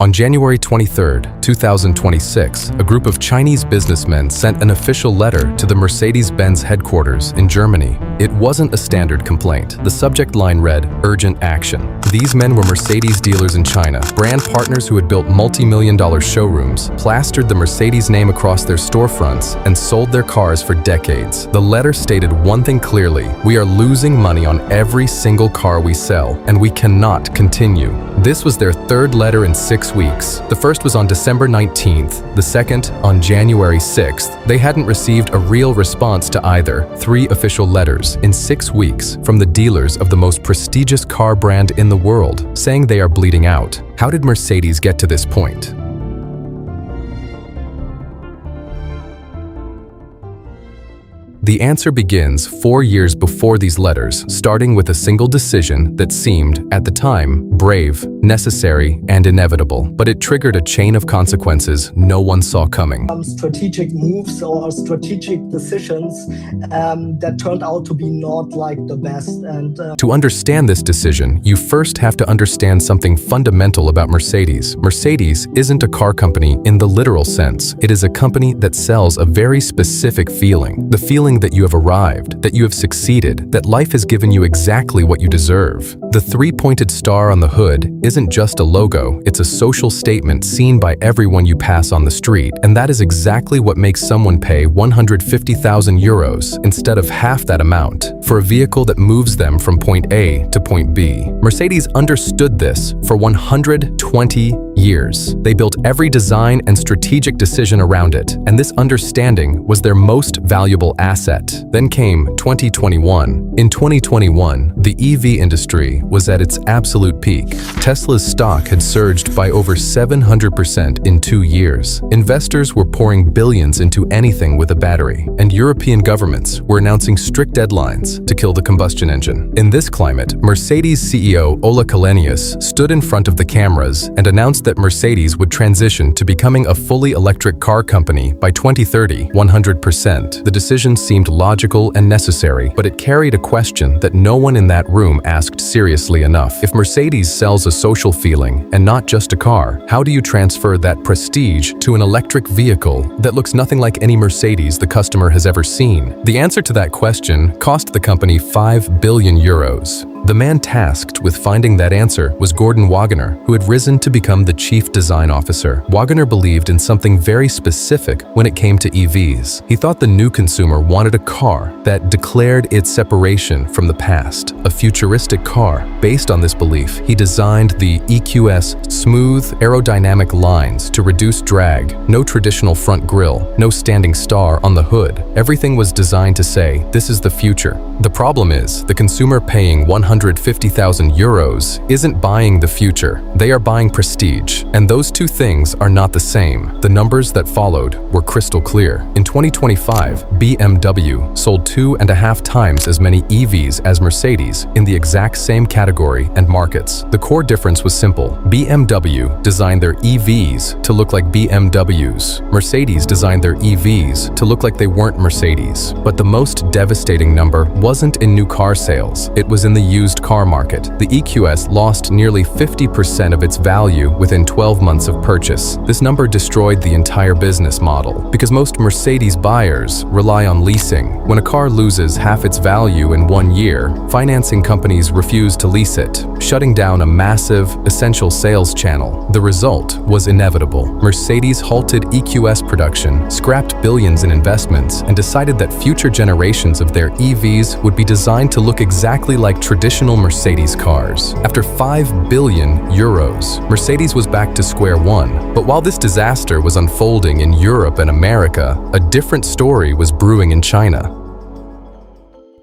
On January 23, 2026, a group of Chinese businessmen sent an official letter to the Mercedes-Benz headquarters in Germany. It wasn't a standard complaint. The subject line read, "Urgent action." These men were Mercedes dealers in China, brand partners who had built multi-million-dollar showrooms, plastered the Mercedes name across their storefronts, and sold their cars for decades. The letter stated one thing clearly: we are losing money on every single car we sell, and we cannot continue. This was their third letter in 6 weeks. The first was on December 19th, the second on January 6th. They hadn't received a real response to either. 3 official letters in 6 weeks from the dealers of the most prestigious car brand in the world, saying they are bleeding out. How did Mercedes get to this point? The answer begins 4 years before these letters, starting with a single decision that seemed, at the time, brave, necessary, and inevitable. But it triggered a chain of consequences no one saw coming. Strategic moves or strategic decisions that turned out to be not like the best. To understand this decision, you first have to understand something fundamental about Mercedes. Mercedes isn't a car company in the literal sense. It is a company that sells a very specific feeling. The feeling that you have arrived, that you have succeeded, that life has given you exactly what you deserve. The 3-pointed star on the hood isn't just a logo, it's a social statement seen by everyone you pass on the street, and that is exactly what makes someone pay 150,000 euros instead of half that amount for a vehicle that moves them from point A to point B. Mercedes understood this for 120 years. They built every design and strategic decision around it, and this understanding was their most valuable asset. Then came 2021. In 2021, the EV industry was at its absolute peak. Tesla's stock had surged by over 700% in 2 years. Investors were pouring billions into anything with a battery, and European governments were announcing strict deadlines to kill the combustion engine. In this climate, Mercedes CEO Ola Källenius stood in front of the cameras and announced that Mercedes would transition to becoming a fully electric car company by 2030, 100%. The decision seemed logical and necessary, but it carried a question that no one in that room asked seriously enough. If Mercedes sells a social feeling and not just a car, how do you transfer that prestige to an electric vehicle that looks nothing like any Mercedes the customer has ever seen? The answer to that question cost the company 5 billion euros. The man tasked with finding that answer was Gordon Wagener, who had risen to become the chief design officer. Wagener believed in something very specific when it came to EVs. He thought the new consumer wanted a car that declared its separation from the past, a futuristic car. Based on this belief, he designed the EQS smooth, aerodynamic lines to reduce drag, no traditional front grille, no standing star on the hood. Everything was designed to say, this is the future. The problem is, the consumer paying 150,000 euros isn't buying the future, they are buying prestige. And those two things are not the same. The numbers that followed were crystal clear. In 2025, BMW sold 2.5 times as many EVs as Mercedes in the exact same category and markets. The core difference was simple. BMW designed their EVs to look like BMWs. Mercedes designed their EVs to look like they weren't Mercedes. But the most devastating number wasn't in new car sales, it was in the used car market. The EQS lost nearly 50% of its value within 12 months of purchase. This number destroyed the entire business model, because most Mercedes buyers rely on leasing. When a car loses half its value in 1 year, financing companies refuse to lease it, shutting down a massive, essential sales channel. The result was inevitable. Mercedes halted EQS production, scrapped billions in investments, and decided that future generations of their EVs would be designed to look exactly like traditional Mercedes cars. After 5 billion euros, Mercedes was back to square one. But while this disaster was unfolding in Europe and America, a different story was brewing in China.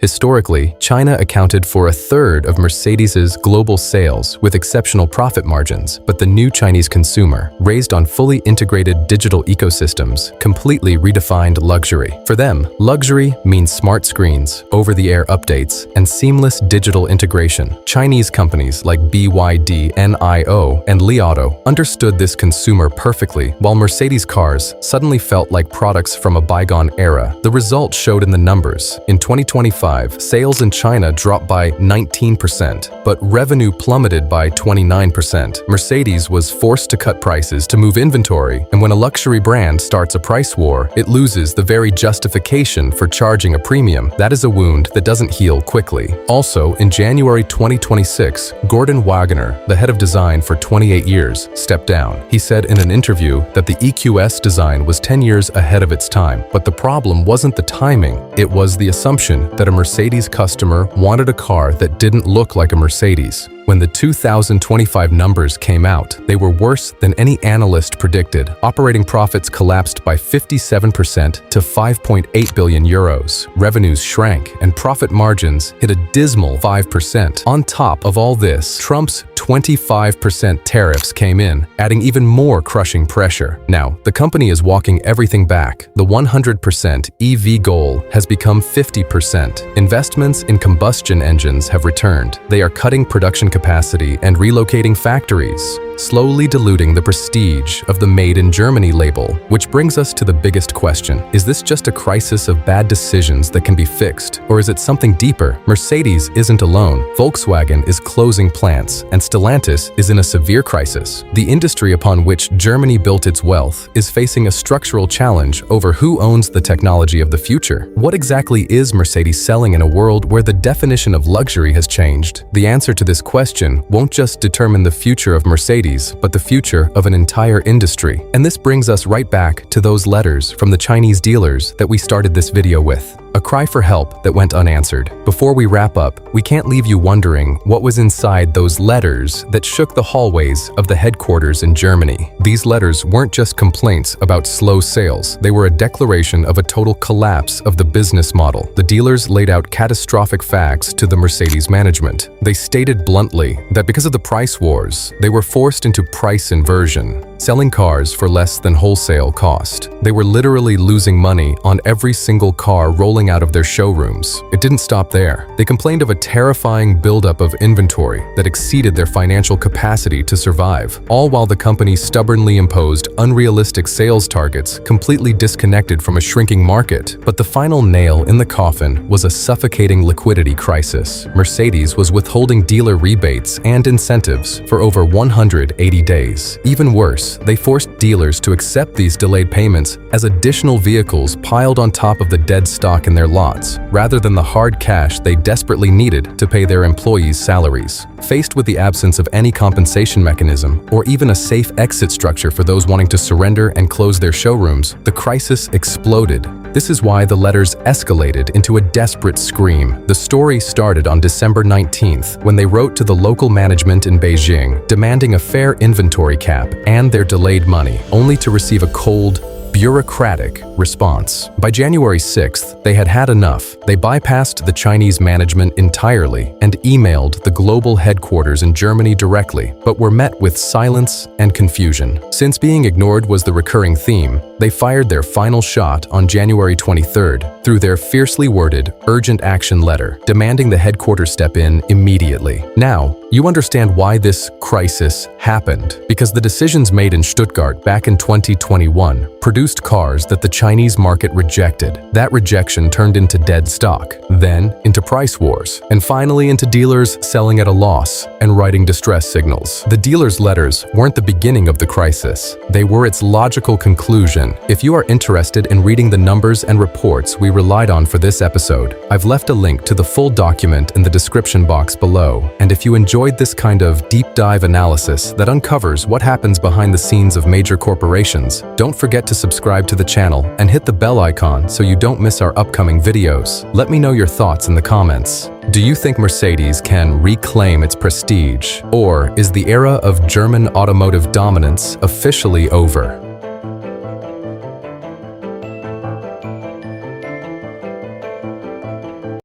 Historically, China accounted for 1/3 of Mercedes's global sales with exceptional profit margins, but the new Chinese consumer, raised on fully integrated digital ecosystems, completely redefined luxury. For them, luxury means smart screens, over-the-air updates, and seamless digital integration. Chinese companies like BYD, NIO, and Li Auto understood this consumer perfectly, while Mercedes cars suddenly felt like products from a bygone era. The result showed in the numbers. In 2025, 2025, sales in China dropped by 19%, but revenue plummeted by 29%. Mercedes was forced to cut prices to move inventory, and when a luxury brand starts a price war, it loses the very justification for charging a premium. That is a wound that doesn't heal quickly. Also, in January 2026, Gordon Wagner, the head of design for 28 years, stepped down. He said in an interview that the EQS design was 10 years ahead of its time, but the problem wasn't the timing, it was the assumption that a Mercedes customer wanted a car that didn't look like a Mercedes. When the 2025 numbers came out, they were worse than any analyst predicted. Operating profits collapsed by 57% to 5.8 billion euros. Revenues shrank, and profit margins hit a dismal 5%. On top of all this, Trump's 25% tariffs came in, adding even more crushing pressure. Now, the company is walking everything back. The 100% EV goal has become 50%. Investments in combustion engines have returned. They are cutting production capacity and relocating factories, slowly diluting the prestige of the Made in Germany label. Which brings us to the biggest question. Is this just a crisis of bad decisions that can be fixed? Or is it something deeper? Mercedes isn't alone. Volkswagen is closing plants, and Stellantis is in a severe crisis. The industry upon which Germany built its wealth is facing a structural challenge over who owns the technology of the future. What exactly is Mercedes selling in a world where the definition of luxury has changed? The answer to this question won't just determine the future of Mercedes, but the future of an entire industry. And this brings us right back to those letters from the Chinese dealers that we started this video with. A cry for help that went unanswered. Before we wrap up, we can't leave you wondering what was inside those letters that shook the hallways of the headquarters in Germany. These letters weren't just complaints about slow sales. They were a declaration of a total collapse of the business model. The dealers laid out catastrophic facts to the Mercedes management. They stated bluntly that because of the price wars, they were forced into price inversion, selling cars for less than wholesale cost. They were literally losing money on every single car rolling out of their showrooms. It didn't stop there. They complained of a terrifying buildup of inventory that exceeded their financial capacity to survive, all while the company stubbornly imposed unrealistic sales targets completely disconnected from a shrinking market. But the final nail in the coffin was a suffocating liquidity crisis. Mercedes was withholding dealer rebates and incentives for over 180 days. Even worse, they forced dealers to accept these delayed payments as additional vehicles piled on top of the dead stock in their lots, rather than the hard cash they desperately needed to pay their employees' salaries. Faced with the absence of any compensation mechanism, or even a safe exit structure for those wanting to surrender and close their showrooms, the crisis exploded. This is why the letters escalated into a desperate scream. The story started on December 19th, when they wrote to the local management in Beijing, demanding a fair inventory cap and their delayed money, only to receive a cold, bureaucratic response. By January 6th, they had had enough. They bypassed the Chinese management entirely and emailed the global headquarters in Germany directly, but were met with silence and confusion. Since being ignored was the recurring theme, they fired their final shot on January 23rd through their fiercely worded, urgent action letter, demanding the headquarters step in immediately. Now, you understand why this crisis happened, because the decisions made in Stuttgart back in 2021 produced cars that the Chinese market rejected. That rejection turned into dead stock, then into price wars, and finally into dealers selling at a loss and writing distress signals. The dealers' letters weren't the beginning of the crisis. They were its logical conclusion. If you are interested in reading the numbers and reports we relied on for this episode, I've left a link to the full document in the description box below. And if you enjoyed this kind of deep dive analysis that uncovers what happens behind the scenes of major corporations, don't forget to subscribe to the channel and hit the bell icon so you don't miss our upcoming videos. Let me know your thoughts in the comments. Do you think Mercedes can reclaim its prestige? Or is the era of German automotive dominance officially over?